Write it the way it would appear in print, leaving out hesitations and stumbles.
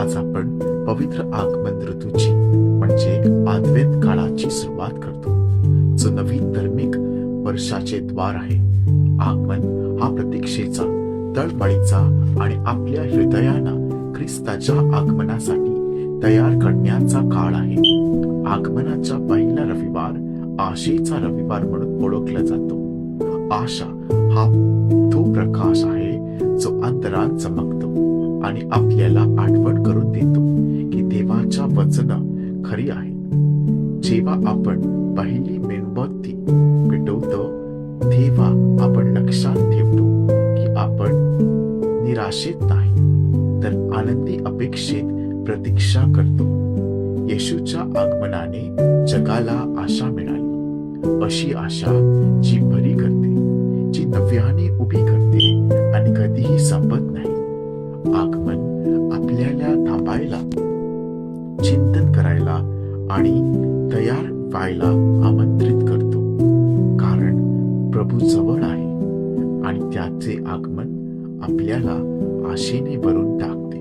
आज आपण पवित्र आगमन ऋतूची म्हणजे आद्वेंत काळाची सुरुवात करतो, जो नवीन धार्मिक वर्षाचे द्वार आहे. आगमन हा प्रतीक्षेचा, तळमळीचा आणि आपल्या हृदयांना ख्रिस्ताच्या आगमनासाठी तयार करण्याचा काळ आहे. आगमनाचा पहिला रविवार आशेचा रविवार म्हणून ओळखला जातो. आशा हा तो प्रकाश आहे जो अंतरात चमकतो आणि आपल्याला आठवण करून देतो की देवाच्या वचन खरी आहेत. जेव्हा आपण पहिली मेणबत्ती पेटवतो तेव्हा आपण लक्षात ठेवतो की आपण निराशेत नाही, तर आनंदी अपेक्षेत प्रतीक्षा करतो. येशूच्या आगमनाने जगाला आशा मिळाली, अशी आशा जी भरी करते, जी नव्याने उभी करते आणि कधीही संपत नाही. आगमन आपल्याला थांबायला, चिंतन करायला आणि तयार व्हायला आमंत्रित करतो, कारण प्रभू जवळ आहे आणि त्याचे आगमन आपल्याला आशेने भरून टाकते.